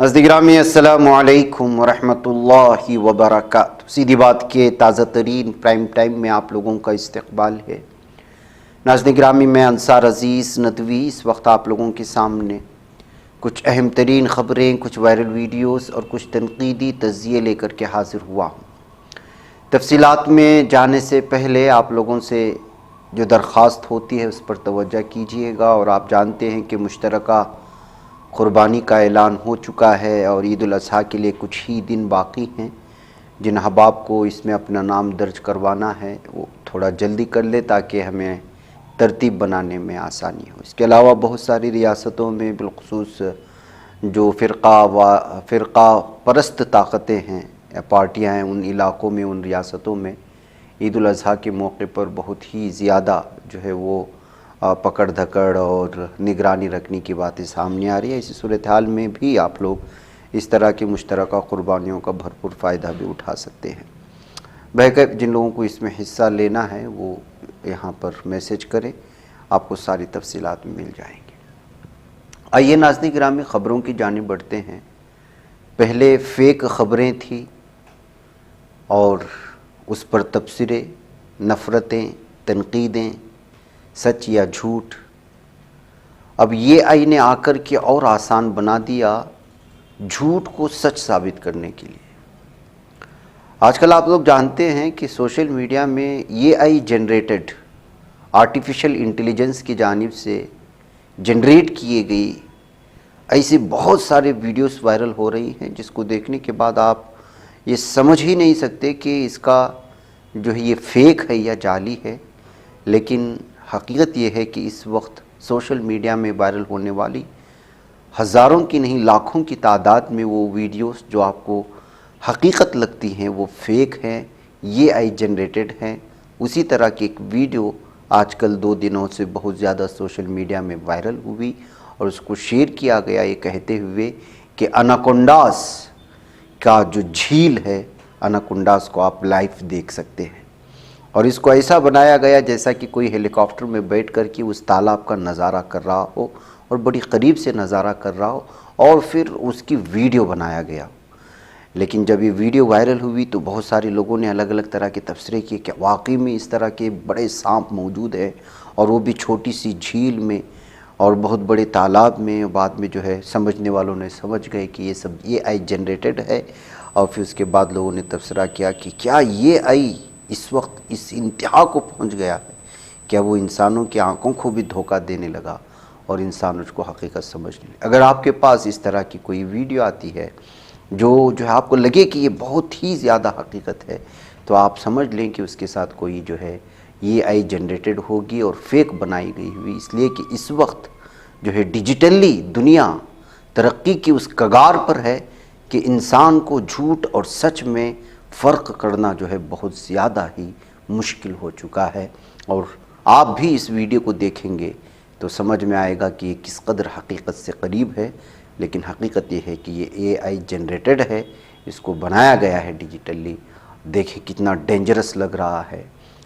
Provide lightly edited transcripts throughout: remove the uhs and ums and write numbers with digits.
ناظرین گرامی السلام علیکم ورحمۃ اللہ وبرکاتہ۔ سیدھی بات کے تازہ ترین پرائم ٹائم میں آپ لوگوں کا استقبال ہے۔ ناظرین گرامی، میں انصار عزیز ندوی اس وقت آپ لوگوں کے سامنے کچھ اہم ترین خبریں، کچھ وائرل ویڈیوز اور کچھ تنقیدی تجزیے لے کر کے حاضر ہوا ہوں۔ تفصیلات میں جانے سے پہلے آپ لوگوں سے جو درخواست ہوتی ہے اس پر توجہ کیجیے گا، اور آپ جانتے ہیں کہ مشترکہ قربانی کا اعلان ہو چکا ہے اور عید الاضحیٰ کے لیے کچھ ہی دن باقی ہیں۔ جن احباب کو اس میں اپنا نام درج کروانا ہے وہ تھوڑا جلدی کر لے تاکہ ہمیں ترتیب بنانے میں آسانی ہو۔ اس کے علاوہ بہت ساری ریاستوں میں بالخصوص جو فرقہ پرست طاقتیں ہیں یا پارٹیاں ہیں، ان علاقوں میں، ان ریاستوں میں عید الاضحیٰ کے موقع پر بہت ہی زیادہ جو ہے وہ پکڑ دھکڑ اور نگرانی رکھنے کی باتیں سامنے آ رہی ہے۔ اسی صورتحال میں بھی آپ لوگ اس طرح کی مشترکہ قربانیوں کا بھرپور فائدہ بھی اٹھا سکتے ہیں۔ بہرکیف جن لوگوں کو اس میں حصہ لینا ہے وہ یہاں پر میسج کریں، آپ کو ساری تفصیلات مل جائیں گی۔ آئیے ناظرین گرامی، خبروں کی جانب بڑھتے ہیں۔ پہلے فیک خبریں تھیں اور اس پر تبصرے، نفرتیں، تنقیدیں، سچ یا جھوٹ۔ اب یہ آئی نے آ کر کے اور آسان بنا دیا جھوٹ کو سچ ثابت کرنے کے لیے۔ آج کل آپ لوگ جانتے ہیں کہ سوشل میڈیا میں یہ آئی جنریٹڈ آرٹیفیشل انٹیلیجنس کی جانب سے جنریٹ کیے گئی ایسے بہت سارے ویڈیوز وائرل ہو رہی ہیں جس کو دیکھنے کے بعد آپ یہ سمجھ ہی نہیں سکتے کہ اس کا جو ہے یہ فیک ہے یا جعلی ہے۔ لیکن حقیقت یہ ہے کہ اس وقت سوشل میڈیا میں وائرل ہونے والی ہزاروں کی نہیں لاکھوں کی تعداد میں وہ ویڈیوز جو آپ کو حقیقت لگتی ہیں وہ فیک ہیں، یہ آئی جنریٹڈ ہیں۔ اسی طرح کی ایک ویڈیو آج کل 2 دنوں سے بہت زیادہ سوشل میڈیا میں وائرل ہوئی اور اس کو شیئر کیا گیا یہ کہتے ہوئے کہ اناکونڈاز کا جو جھیل ہے، اناکونڈاز کو آپ لائیو دیکھ سکتے ہیں، اور اس کو ایسا بنایا گیا جیسا کہ کوئی ہیلی کاپٹر میں بیٹھ کر کے اس تالاب کا نظارہ کر رہا ہو اور بڑی قریب سے نظارہ کر رہا ہو، اور پھر اس کی ویڈیو بنایا گیا۔ لیکن جب یہ ویڈیو وائرل ہوئی تو بہت سارے لوگوں نے الگ الگ طرح کے تبصرے کیے کہ واقعی میں اس طرح کے بڑے سانپ موجود ہیں، اور وہ بھی چھوٹی سی جھیل میں اور بہت بڑے تالاب میں۔ بعد میں جو ہے سمجھنے والوں نے سمجھ گئے کہ یہ سب یہ آئی جنریٹڈ ہے، اور پھر اس کے بعد لوگوں نے تبصرہ کیا کہ کیا یہ آئی اس وقت اس انتہا کو پہنچ گیا ہے، کیا وہ انسانوں کی آنکھوں کو بھی دھوکہ دینے لگا اور انسان اس کو حقیقت سمجھنے لگا۔ اگر آپ کے پاس اس طرح کی کوئی ویڈیو آتی ہے جو ہے آپ کو لگے کہ یہ بہت ہی زیادہ حقیقت ہے، تو آپ سمجھ لیں کہ اس کے ساتھ کوئی جو ہے یہ آئی جنریٹڈ ہوگی اور فیک بنائی گئی ہوئی، اس لیے کہ اس وقت جو ہے ڈیجیٹلی دنیا ترقی کی اس کگار پر ہے کہ انسان کو جھوٹ اور سچ میں فرق کرنا جو ہے بہت زیادہ ہی مشکل ہو چکا ہے۔ اور آپ بھی اس ویڈیو کو دیکھیں گے تو سمجھ میں آئے گا کہ یہ کس قدر حقیقت سے قریب ہے۔ لیکن حقیقت یہ ہے کہ یہ اے آئی جنریٹڈ ہے، اس کو بنایا گیا ہے ڈیجیٹلی۔ دیکھیں کتنا ڈینجرس لگ رہا ہے،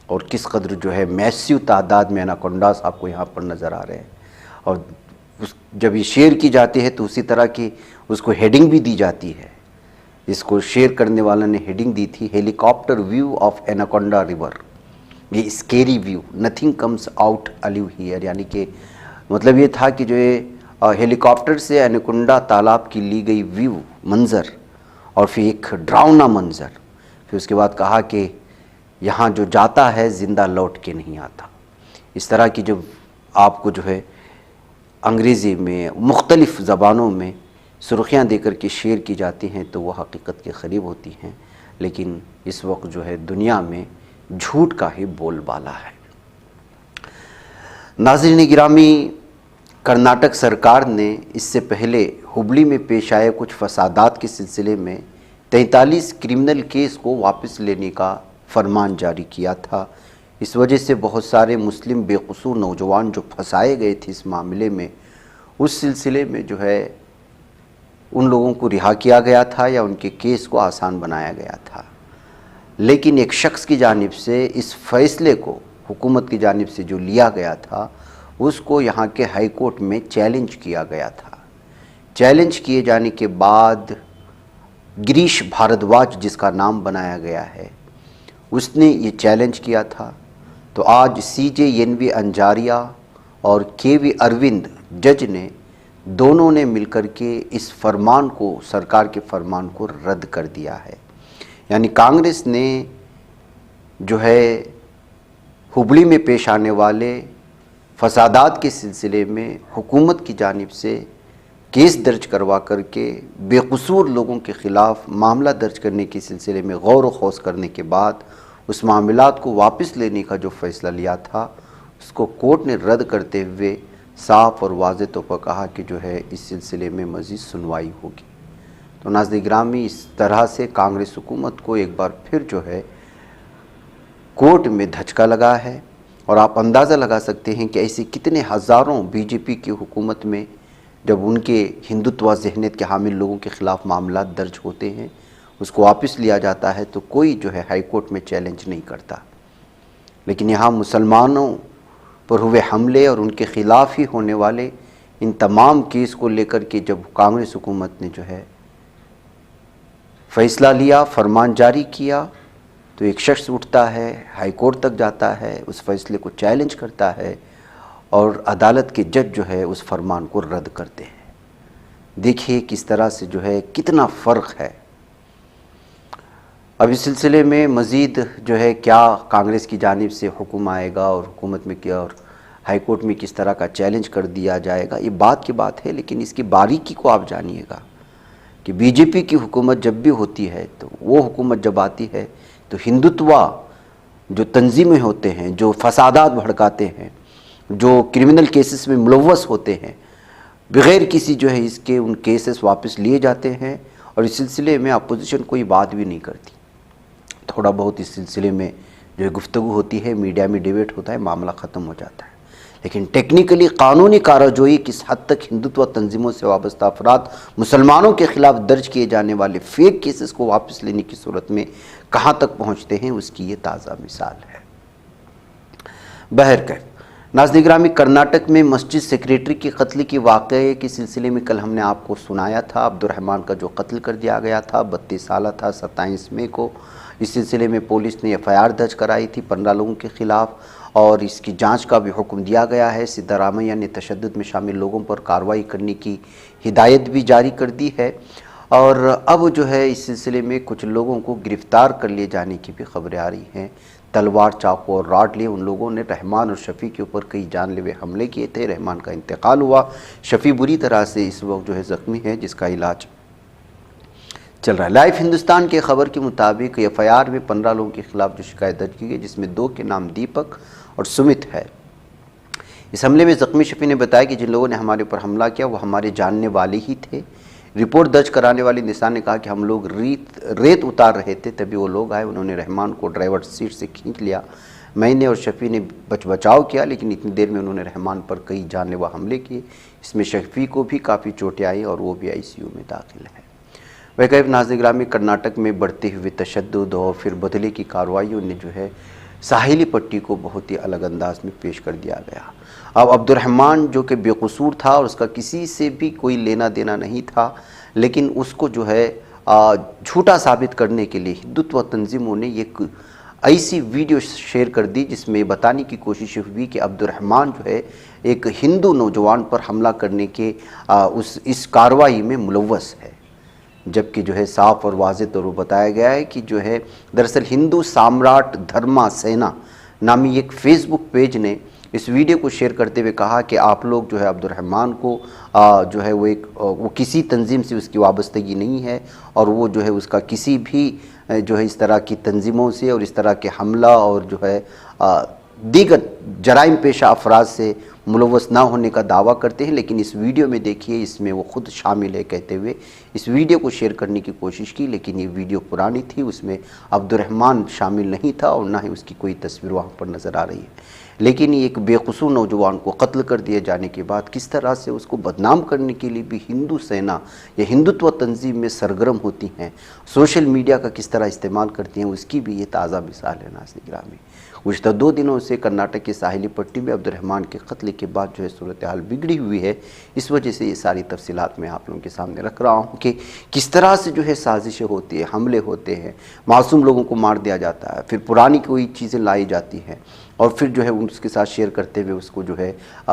اور کس قدر جو ہے میسیو تعداد میں اناکونڈاز آپ کو یہاں پر نظر آ رہے ہیں۔ اور جب یہ شیئر کی جاتی ہے تو اسی طرح کی اس کو ہیڈنگ بھی دی جاتی ہے۔ اس کو شیئر کرنے والا نے ہیڈنگ دی تھی helicopter view of Anaconda river, یہ scary view, nothing comes out alive here, یعنی کہ مطلب یہ تھا کہ جو ہیلی کاپٹر سے اناکونڈا تالاب کی لی گئی ویو، منظر، اور پھر ایک ڈراؤنا منظر۔ پھر اس کے بعد کہا کہ یہاں جو جاتا ہے زندہ لوٹ کے نہیں آتا۔ اس طرح کی جب آپ کو جو ہے انگریزی میں مختلف زبانوں میں سرخیاں دے کر کے شیئر کی جاتی ہیں تو وہ حقیقت کے قریب ہوتی ہیں، لیکن اس وقت جو ہے دنیا میں جھوٹ کا ہی بول بالا ہے۔ ناظرین گرامی، کرناٹک سرکار نے اس سے پہلے ہبلی میں پیش آئے کچھ فسادات کے سلسلے میں 43 کرمنل کیس کو واپس لینے کا فرمان جاری کیا تھا۔ اس وجہ سے بہت سارے مسلم بے قصور نوجوان جو پھنسائے گئے تھے اس معاملے میں، اس سلسلے میں جو ہے ان لوگوں کو رہا کیا گیا تھا یا ان کے کیس کو آسان بنایا گیا تھا۔ لیکن ایک شخص کی جانب سے اس فیصلے کو حکومت کی جانب سے جو لیا گیا تھا اس کو یہاں کے ہائی کورٹ میں چیلنج کیا گیا تھا چیلنج کیے جانے کے بعد گریش بھاردواج جس کا نام بنایا گیا ہے اس نے یہ چیلنج کیا تھا، تو آج سی جے این وی انجاریہ اور کے وی اروند جج نے دونوں نے مل کر کے اس فرمان کو، سرکار کے فرمان کو رد کر دیا ہے۔ یعنی کانگریس نے جو ہے ہبلی میں پیش آنے والے فسادات کے سلسلے میں حکومت کی جانب سے کیس درج کروا کر کے بے قصور لوگوں کے خلاف معاملہ درج کرنے کے سلسلے میں غور و خوض کرنے کے بعد اس معاملات کو واپس لینے کا جو فیصلہ لیا تھا اس کو کورٹ نے رد کرتے ہوئے صاف اور واضح طور پر کہا کہ جو ہے اس سلسلے میں مزید سنوائی ہوگی۔ تو ناظرین گرامی، اس طرح سے کانگریس حکومت کو ایک بار پھر جو ہے کورٹ میں دھچکا لگا ہے، اور آپ اندازہ لگا سکتے ہیں کہ ایسے کتنے ہزاروں بی جے پی کی حکومت میں جب ان کے ہندوتوا ذہنیت کے حامل لوگوں کے خلاف معاملات درج ہوتے ہیں، اس کو واپس لیا جاتا ہے تو کوئی جو ہے ہائی کورٹ میں چیلنج نہیں کرتا۔ لیکن یہاں مسلمانوں پر ہوئے حملے اور ان کے خلاف ہی ہونے والے ان تمام کیس کو لے کر کے جب کانگریس حکومت نے جو ہے فیصلہ لیا، فرمان جاری کیا، تو ایک شخص اٹھتا ہے، ہائی کورٹ تک جاتا ہے، اس فیصلے کو چیلنج کرتا ہے، اور عدالت کے جج جو ہے اس فرمان کو رد کرتے ہیں۔ دیکھیے کس طرح سے جو ہے کتنا فرق ہے۔ اب اس سلسلے میں مزید جو ہے کیا کانگریس کی جانب سے حکم آئے گا اور حکومت میں کیا اور ہائی کورٹ میں کس طرح کا چیلنج کر دیا جائے گا، یہ بات کی بات ہے، لیکن اس کی باریکی کو آپ جانیے گا کہ بی جے پی کی حکومت جب بھی ہوتی ہے تو وہ حکومت جب آتی ہے تو ہندوتوا جو تنظیمیں ہوتے ہیں، جو فسادات بھڑکاتے ہیں، جو کرمنل کیسز میں ملوث ہوتے ہیں، بغیر کسی جو ہے اس کے ان کیسز واپس لیے جاتے ہیں، اور اس سلسلے میں اپوزیشن کوئی بات بھی نہیں کرتی۔ تھوڑا بہت اس سلسلے میں جو ہے گفتگو ہوتی ہے، میڈیا میں ڈیبیٹ ہوتا ہے، معاملہ ختم ہو جاتا ہے۔ لیکن ٹیکنیکلی قانونی کارروائی کس حد تک ہندوتوا تنظیموں سے وابستہ افراد مسلمانوں کے خلاف درج کیے جانے والے فیک کیسز کو واپس لینے کی صورت میں کہاں تک پہنچتے ہیں، اس کی یہ تازہ مثال ہے۔ بہرکیف ناظرین گرامی، کرناٹک میں مسجد سیکریٹری کی قتل کے واقعے کے سلسلے میں کل ہم نے آپ کو سنایا تھا، عبد الرحمان کا جو قتل کر دیا گیا تھا، 32 سالہ تھا، 27 مئی کو اس سلسلے میں پولیس نے ایف آئی آر درج کرائی تھی 15 لوگوں کے خلاف، اور اس کی جانچ کا بھی حکم دیا گیا ہے۔ سدھارمیہ نے تشدد میں شامل لوگوں پر کارروائی کرنے کی ہدایت بھی جاری کر دی ہے، اور اب جو ہے اس سلسلے میں کچھ لوگوں کو گرفتار کر لیے جانے کی بھی خبریں آ رہی ہیں۔ تلوار، چاقو اور راڈ لیے ان لوگوں نے رحمان اور شفیع کے اوپر کئی جان لیوا حملے کیے تھے۔ رحمان کا انتقال ہوا، شفیع بری طرح سے اس وقت جو ہے زخمی ہے، جس کا علاج چل رہا ہے۔ لائف ہندوستان کے خبر کے مطابق ایف آئی آر میں 15 لوگوں کے خلاف جو شکایت درج کی گئی، جس میں 2 کے نام دیپک اور سمت ہے۔ اس حملے میں زخمی شفیع نے بتایا کہ جن لوگوں نے ہمارے اوپر حملہ کیا وہ ہمارے جاننے والے ہی تھے۔ رپورٹ درج کرانے والی نثار نے کہا کہ ہم لوگ ریت اتار رہے تھے، تبھی وہ لوگ آئے، انہوں نے رحمان کو ڈرائیور سیٹ سے کھینچ لیا۔ میں نے اور شفیع نے بچاؤ کیا، لیکن اتنی دیر میں انہوں نے رحمان پر کئی جان لیوا حملے کیے۔ اس میں شفیع کو بھی کافی چوٹیں آئی اور وہ بھی آئی سی یو میں داخل ہے۔ ویسے ناظرین گرامی، کرناٹک میں بڑھتے ہوئے تشدد اور پھر بدلے کی کارروائیوں نے جو ہے ساحلی پٹی کو بہت ہی الگ انداز میں پیش کر دیا گیا۔ اب عبد الرحمان جو کہ بے قصور تھا اور اس کا کسی سے بھی کوئی لینا دینا نہیں تھا، لیکن اس کو جو ہے جھوٹا ثابت کرنے کے لیے ہندوتوا تنظیموں نے ایک ایسی ویڈیو شیئر کر دی جس میں بتانے کی کوشش ہوئی کہ عبد الرحمان جو ہے ایک ہندو نوجوان پر حملہ کرنے کے اس کارروائی میں ملوث ہے، جبکہ جو ہے صاف اور واضح طور پر بتایا گیا ہے کہ جو ہے دراصل ہندو سامراٹ دھرما سینا نامی ایک فیس بک پیج نے اس ویڈیو کو شیئر کرتے ہوئے کہا کہ آپ لوگ جو ہے عبد الرحمان کو جو ہے وہ کسی تنظیم سے اس کی وابستگی نہیں ہے، اور وہ جو ہے اس کا کسی بھی جو ہے اس طرح کی تنظیموں سے اور اس طرح کے حملہ اور جو ہے دیگر جرائم پیشہ افراد سے ملوث نہ ہونے کا دعویٰ کرتے ہیں۔ لیکن اس ویڈیو میں دیکھیے اس میں وہ خود شامل ہے کہتے ہوئے اس ویڈیو کو شیئر کرنے کی کوشش کی، لیکن یہ ویڈیو پرانی تھی، اس میں عبد الرحمان شامل نہیں تھا اور نہ ہی اس کی کوئی تصویر وہاں پر نظر آ رہی ہے۔ لیکن ایک بے قصور نوجوان کو قتل کر دیے جانے کے بعد کس طرح سے اس کو بدنام کرنے کے لیے بھی ہندو سینا یا ہندوتوا تنظیم میں سرگرم ہوتی ہیں، سوشل میڈیا کا کس طرح استعمال کرتی ہیں، اس کی بھی یہ تازہ مثال ہے ناظرین گرامی۔ گزشتہ 2 دنوں سے کرناٹک کی ساحلی پٹی میں عبد الرحمان کے قتل کے بعد جو ہے صورتحال بگڑی ہوئی ہے. اس وجہ سے یہ ساری تفصیلات میں آپ لوگوں کے سامنے رکھ رہا ہوں کہ کس طرح سے جو ہے سازشیں ہوتی ہیں, حملے ہوتے ہیں, معصوم لوگوں کو مار دیا جاتا ہے, پھر پرانی کوئی چیزیں لائی جاتی ہیں اور پھر جو ہے اس کے ساتھ شیئر کرتے ہوئے اس کو جو ہے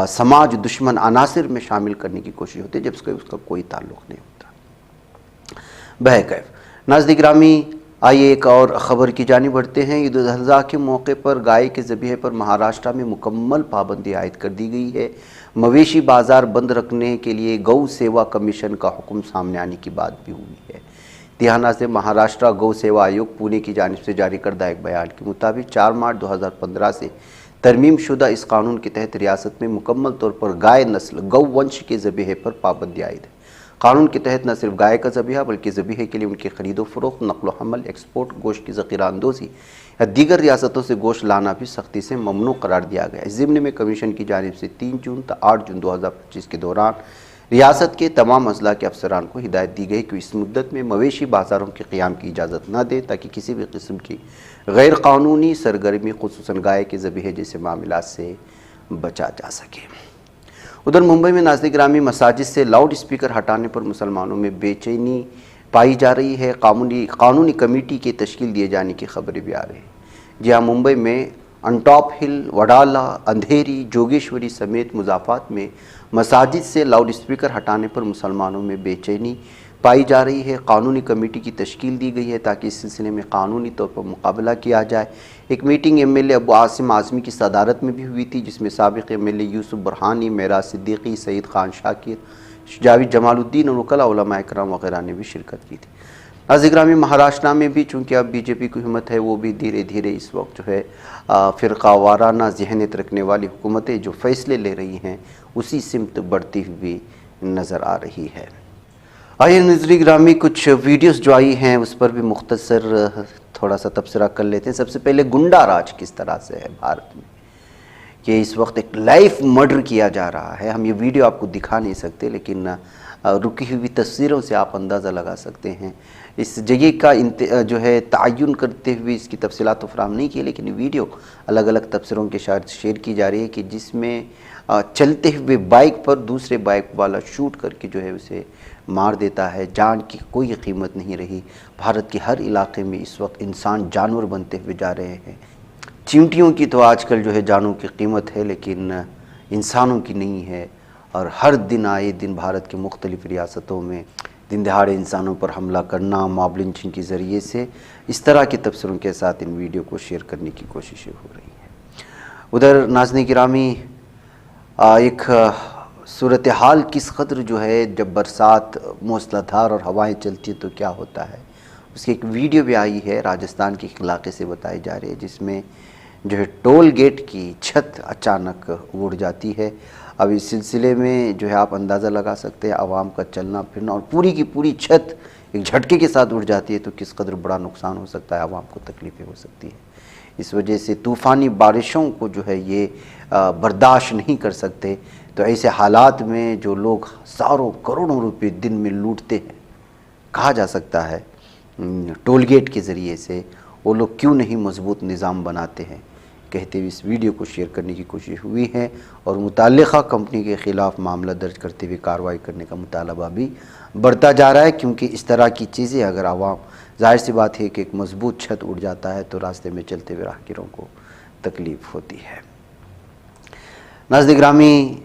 سماج دشمن عناصر میں شامل کرنے کی کوشش ہوتی ہے, جب اس کا کوئی تعلق نہیں ہوتا. بہرکیف ناظرین گرامی, آئیے ایک اور خبر کی جانب بڑھتے ہیں. عید الاضحیٰ کے موقع پر گائے کے ذبیحے پر مہاراشٹر میں مکمل پابندی عائد کر دی گئی ہے. مویشی بازار بند رکھنے کے لیے گو سیوا کمیشن کا حکم سامنے آنے کی بات بھی ہوئی ہے. تہانہ سے مہاراشٹر گو سیوا آیوگ پونے کی جانب سے جاری کردہ ایک بیان کے مطابق 4 مارچ 2015 سے ترمیم شدہ اس قانون کے تحت ریاست میں مکمل طور پر گائے نسل گو ونش کے ذبیحے پر پابندی عائد ہے. قانون کے تحت نہ صرف گائے کا ذبیحہ بلکہ ذبیحے کے لیے ان کی خرید و فروخت, نقل و حمل, ایکسپورٹ, گوشت کی ذخیرہ اندوزی یا دیگر ریاستوں سے گوشت لانا بھی سختی سے ممنوع قرار دیا گیا ہے. اس ضمن میں کمیشن کی جانب سے 3 جون تا 8 جون 2025 کے دوران ریاست کے تمام اضلاع کے افسران کو ہدایت دی گئی کہ اس مدت میں مویشی بازاروں کے قیام کی اجازت نہ دیں تاکہ کسی بھی قسم کی غیر قانونی سرگرمی خصوصاً گائے کے ذبیحے جیسے معاملات سے بچا جا سکے. ادھر ممبئی میں ناظرین گرامی مساجد سے لاؤڈ اسپیکر ہٹانے پر مسلمانوں میں بے چینی پائی جا رہی ہے. قانونی کمیٹی کے تشکیل دیے جانے کی خبریں بھی آ رہی ہیں. جی ہاں, ممبئی میں انٹاپ ہل, وڈالہ, اندھیری, جوگیشوری سمیت مضافات میں مساجد سے لاؤڈ اسپیکر ہٹانے پر مسلمانوں میں بے چینی پائی جا رہی ہے. قانونی کمیٹی کی تشکیل دی گئی ہے تاکہ اس سلسلے میں قانونی طور پر مقابلہ کیا جائے. ایک میٹنگ MLA ابو عاصم اعظمی کی صدارت میں بھی ہوئی تھی, جس میں سابق MLA یوسف برہانی, معراج صدیقی, سعید خان شاکر, جاوید جمال الدین اور وکلاء علماء اکرام وغیرہ نے بھی شرکت کی تھی. ناظرین گرامی, مہاراشٹر میں بھی چونکہ اب BJP کی حکومت ہے, وہ بھی دھیرے دھیرے اس وقت جو ہے فرقہ وارانہ ذہنیت رکھنے والی حکومتیں جو فیصلے لے رہی ہیں اسی سمت بڑھتی ہوئی نظر آ رہی ہے. آئیے ناظرین گرامی, کچھ ویڈیوز جو آئی ہیں اس پر بھی مختصر تھوڑا سا تبصرہ کر لیتے ہیں. سب سے پہلے گنڈا راج کس طرح سے ہے بھارت میں, کہ اس وقت ایک لائف مرڈر کیا جا رہا ہے. ہم یہ ویڈیو آپ کو دکھا نہیں سکتے, لیکن رکی ہوئی تصویروں سے آپ اندازہ لگا سکتے ہیں. اس جگہ کا جو ہے تعین کرتے ہوئے اس کی تفصیلات تو فراہم نہیں کی, لیکن ویڈیو الگ الگ تبصروں کے ساتھ شیئر کی جا رہی ہے کہ جس میں چلتے ہوئے بائک پر دوسرے بائک والا شوٹ کر کے جو ہے اسے مار دیتا ہے. جان کی کوئی قیمت نہیں رہی. بھارت کے ہر علاقے میں اس وقت انسان جانور بنتے ہوئے جا رہے ہیں. چیونٹیوں کی تو آج کل جو ہے جانوں کی قیمت ہے, لیکن انسانوں کی نہیں ہے. اور ہر دن آئے دن بھارت کے مختلف ریاستوں میں دن دہاڑے انسانوں پر حملہ کرنا, ماب لنچنگ کے ذریعے سے اس طرح کے تبصروں کے ساتھ ان ویڈیو کو شیئر کرنے کی کوششیں ہو رہی ہیں. ادھر ناظرین گرامی, ایک صورتحال کس قدر جو ہے جب برسات موسلا دھار اور ہوائیں چلتی ہیں تو کیا ہوتا ہے, اس کی ایک ویڈیو بھی آئی ہے. راجستھان کے علاقے سے بتائی جا رہی ہے, جس میں جو ہے ٹول گیٹ کی چھت اچانک اڑ جاتی ہے. اب اس سلسلے میں جو ہے آپ اندازہ لگا سکتے ہیں عوام کا چلنا پھرنا, اور پوری کی پوری چھت ایک جھٹکے کے ساتھ اڑ جاتی ہے تو کس قدر بڑا نقصان ہو سکتا ہے, عوام کو تکلیفیں ہو سکتی ہیں. اس وجہ سے طوفانی بارشوں کو جو ہے یہ برداشت نہیں کر سکتے. تو ایسے حالات میں جو لوگ ہزاروں کروڑوں روپے دن میں لوٹتے ہیں, کہا جا سکتا ہے ٹول گیٹ کے ذریعے سے, وہ لوگ کیوں نہیں مضبوط نظام بناتے ہیں. کہتے ہوئے اس ویڈیو کو شیئر کرنے کی کوشش ہوئی ہے اور متعلقہ کمپنی کے خلاف معاملہ درج کرتے ہوئے کارروائی کرنے کا مطالبہ بھی بڑھتا جا رہا ہے. کیونکہ اس طرح کی چیزیں اگر عوام, ظاہر سی بات ہے کہ ایک مضبوط چھت اڑ جاتا ہے تو راستے میں چلتے ہوئے راہگیروں کو تکلیف ہوتی ہے. ناظرین گرامی,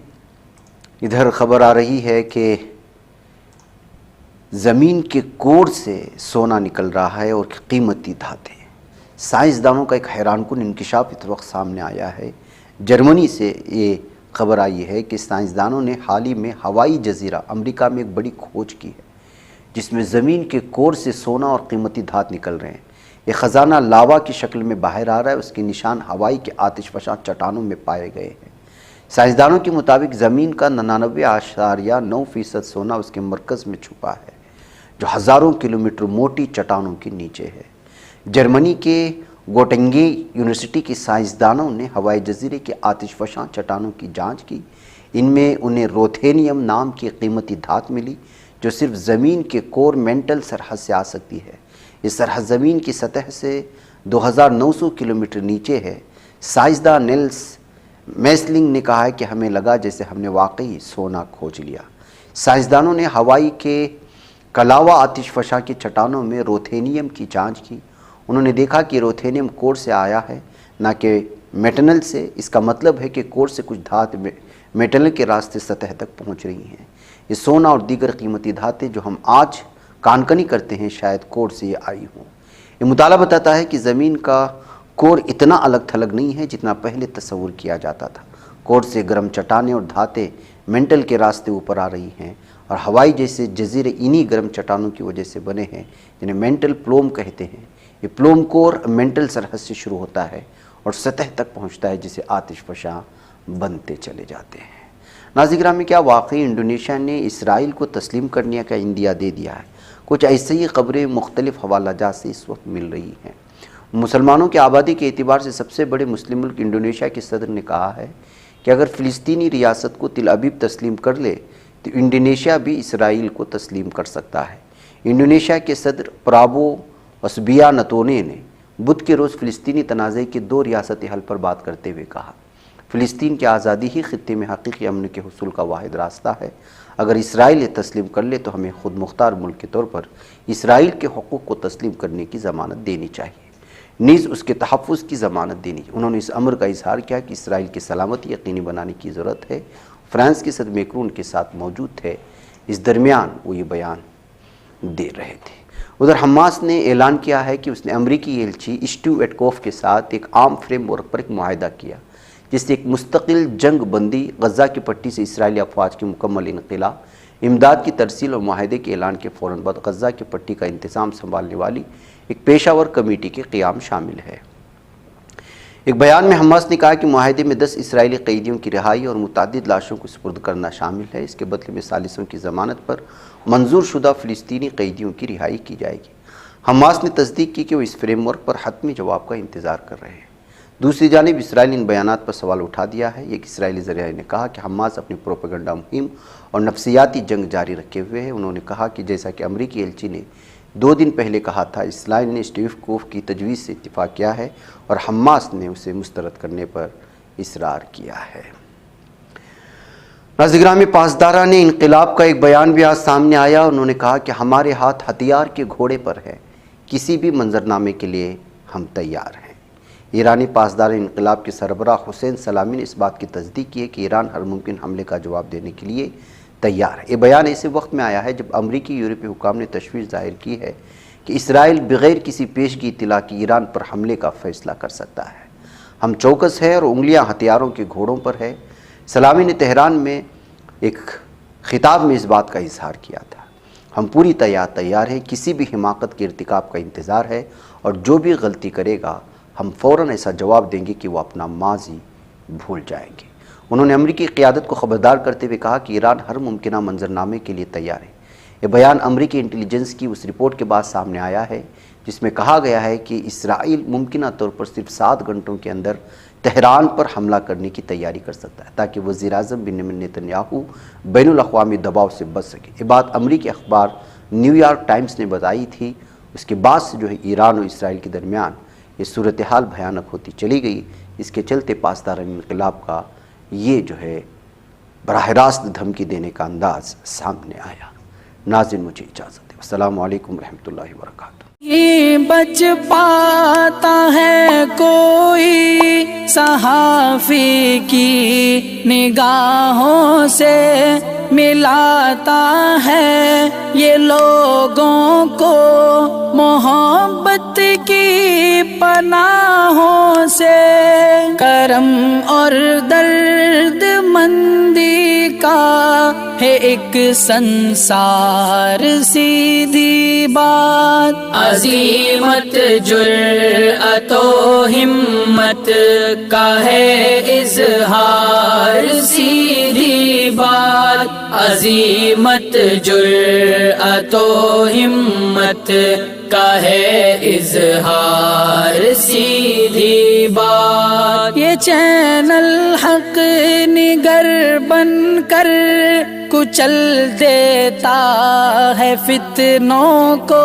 ادھر خبر آ رہی ہے کہ زمین کے کوڑ سے سونا نکل رہا ہے اور قیمتی دھاتیں. سائنسدانوں کا ایک حیران کن انکشاف اس وقت سامنے آیا ہے. جرمنی سے یہ خبر آئی ہے کہ سائنسدانوں نے حال ہی میں ہوائی جزیرہ امریکہ میں ایک بڑی کھوج کی ہے, جس میں زمین کے کوڑ سے سونا اور قیمتی دھات نکل رہے ہیں. یہ خزانہ لاوا کی شکل میں باہر آ رہا ہے. اس کے نشان ہوائی کے آتش فشاں چٹانوں میں پائے گئے ہیں. سائنسدانوں کے مطابق زمین کا 99.9% سونا اس کے مرکز میں چھپا ہے, جو ہزاروں کلومیٹر موٹی چٹانوں کے نیچے ہے. جرمنی کے گوٹنگے یونیورسٹی کے سائنسدانوں نے ہوائی جزیرے کے آتش فشاں چٹانوں کی جانچ کی. ان میں انہیں روتھینیم نام کی قیمتی دھات ملی, جو صرف زمین کے کور مینٹل سرحد سے آ سکتی ہے. یہ سرحد زمین کی سطح سے 2900 کلومیٹر نیچے ہے. سائنسداں نیلس میسلنگ نے کہا ہے کہ ہمیں لگا جیسے ہم نے واقعی سونا کھوج لیا۔ سائنسدانوں نے ہوائی کے کلاوا آتش فشاں کی چٹانوں میں روتھینیم کی جانچ کی۔ انہوں نے دیکھا کہ روتھینیم کور سے آیا ہے نہ کہ میٹنل سے۔ اس کا مطلب ہے کہ کور سے کچھ دھات میٹنل کے راستے سطح تک پہنچ رہی ہیں۔ یہ سونا اور دیگر قیمتی دھاتیں جو ہم آج کانکنی کرتے ہیں شاید کور سے یہ آئی ہوں۔ یہ مطالعہ بتاتا ہے کہ زمین کا کور اتنا الگ تھلگ نہیں ہے جتنا پہلے تصور کیا جاتا تھا۔ کور سے گرم چٹانیں اور دھاتیں مینٹل کے راستے اوپر آ رہی ہیں، اور ہوائی جیسے جزیرے انہی گرم چٹانوں کی وجہ سے بنے ہیں جنہیں مینٹل پلوم کہتے ہیں۔ یہ پلوم کور مینٹل سرحد سے شروع ہوتا ہے اور سطح تک پہنچتا ہے جسے آتش فشاں بنتے چلے جاتے ہیں۔ ناظرین گرامی، کیا واقعی انڈونیشیا نے اسرائیل کو تسلیم کرنے کا عندیہ دے دیا ہے؟ کچھ ایسے ہی خبریں مختلف حوالہ جات سے اس وقت مل رہی ہیں۔ مسلمانوں کی آبادی کے اعتبار سے سب سے بڑے مسلم ملک انڈونیشیا کے صدر نے کہا ہے کہ اگر فلسطینی ریاست کو تل ابیب تسلیم کر لے تو انڈونیشیا بھی اسرائیل کو تسلیم کر سکتا ہے۔ انڈونیشیا کے صدر پرابو وسبیا نتونے نے بدھ کے روز فلسطینی تنازع کے 2 ریاستی حل پر بات کرتے ہوئے کہا، فلسطین کی آزادی ہی خطے میں حقیقی امن کے حصول کا واحد راستہ ہے۔ اگر اسرائیل یہ تسلیم کر لے تو ہمیں خود مختار ملک کے طور پر اسرائیل کے حقوق کو تسلیم کرنے کی ضمانت دینی چاہیے، نیز اس کے تحفظ کی ضمانت دینی چاہیے۔ انہوں نے اس امر کا اظہار کیا کہ اسرائیل کی سلامتی یقینی بنانے کی ضرورت ہے۔ فرانس کے صدر میکرون کے ساتھ موجود تھے، اس درمیان وہ یہ بیان دے رہے تھے۔ ادھر حماس نے اعلان کیا ہے کہ اس نے امریکی ایلچی اسٹیو ایٹکوف کے ساتھ ایک عام فریم ورک پر ایک معاہدہ کیا جس سے ایک مستقل جنگ بندی، غزہ کی پٹی سے اسرائیلی افواج کی مکمل انخلا، امداد کی ترسیل اور معاہدے کے اعلان کے فوراً بعد غزہ کی پٹی کا انتظام سنبھالنے والی ایک پیشہ ور کمیٹی کے قیام شامل ہے۔ ایک بیان میں حماس نے کہا کہ معاہدے میں 10 اسرائیلی قیدیوں کی رہائی اور متعدد لاشوں کو سپرد کرنا شامل ہے۔ اس کے بدلے میں ثالثوں کی ضمانت پر منظور شدہ فلسطینی قیدیوں کی رہائی کی جائے گی۔ حماس نے تصدیق کی کہ وہ اس فریم ورک پر حتمی جواب کا انتظار کر رہے ہیں۔ دوسری جانب اسرائیل نے ان بیانات پر سوال اٹھا دیا ہے۔ ایک اسرائیلی ذرائع نے کہا کہ حماس اپنی پروپیگنڈا مہم اور نفسیاتی جنگ جاری رکھے ہوئے ہے۔ انہوں نے کہا کہ جیسا کہ امریکی ایلچی نے 2 دن پہلے کہا تھا، اسرائیل نے اسٹیو ایٹکوف کی تجویز سے اتفاق کیا ہے اور حماس نے اسے مسترد کرنے پر اصرار کیا ہے۔ ناظرین گرامی، پاسداران انقلاب کا ایک بیان بھی آج سامنے آیا۔ انہوں نے کہا کہ ہمارے ہاتھ ہتھیار کے گھوڑے پر ہے، کسی بھی منظرنامے کے لیے ہم تیار ہیں۔ ایرانی پاسدار انقلاب کے سربراہ حسین سلامی نے اس بات کی تصدیق کی ہے کہ ایران ہر ممکن حملے کا جواب دینے کے لیے تیار ہے۔ یہ بیان ایسے وقت میں آیا ہے جب امریکی یورپی حکام نے تشویش ظاہر کی ہے کہ اسرائیل بغیر کسی پیشگی اطلاع کی ایران پر حملے کا فیصلہ کر سکتا ہے۔ ہم چوکس ہیں اور انگلیاں ہتھیاروں کے گھوڑوں پر ہے۔ سلامی نے تہران میں ایک خطاب میں اس بات کا اظہار کیا تھا۔ ہم پوری تیار ہیں، کسی بھی حماقت کے ارتکاب کا انتظار ہے، اور جو بھی غلطی کرے گا ہم فوراً ایسا جواب دیں گے کہ وہ اپنا ماضی بھول جائیں گے۔ انہوں نے امریکی قیادت کو خبردار کرتے ہوئے کہا کہ ایران ہر ممکنہ منظرنامے کے لیے تیار ہے۔ یہ بیان امریکی انٹیلیجنس کی اس رپورٹ کے بعد سامنے آیا ہے جس میں کہا گیا ہے کہ اسرائیل ممکنہ طور پر صرف 7 گھنٹوں کے اندر تہران پر حملہ کرنے کی تیاری کر سکتا ہے تاکہ وزیر اعظم بنیامین نیتن یاہو بین الاقوامی دباؤ سے بچ سکے۔ یہ بات امریکی اخبار نیو یارک ٹائمز نے بتائی تھی۔ اس کے بعد سے جو ہے ایران اور اسرائیل کے درمیان یہ صورتحال بھیانک ہوتی چلی گئی۔ اس کے چلتے پاسداران انقلاب کا یہ جو ہے براہ راست دھمکی دینے کا انداز سامنے آیا۔ ناظرین، مجھے اجازت دیں۔ السلام علیکم ورحمۃ اللہ وبرکاتہ۔ یہ بچ پاتا ہے کوئی صحافی کی نگاہوں سے، ملاتا ہے یہ لوگوں کو محبت کی پناہوں سے، کرم اور درد مندی کا ہے ایک سنسار، سیدھی بات عزیمت جرأت و ہمت کا ہے اظہار، سیدھی بات عزیمت جرأت و ہمت کا ہے اظہار، سیدھی بات۔ یہ چینل حق نگر بن کر کچل دیتا ہے فتنوں کو،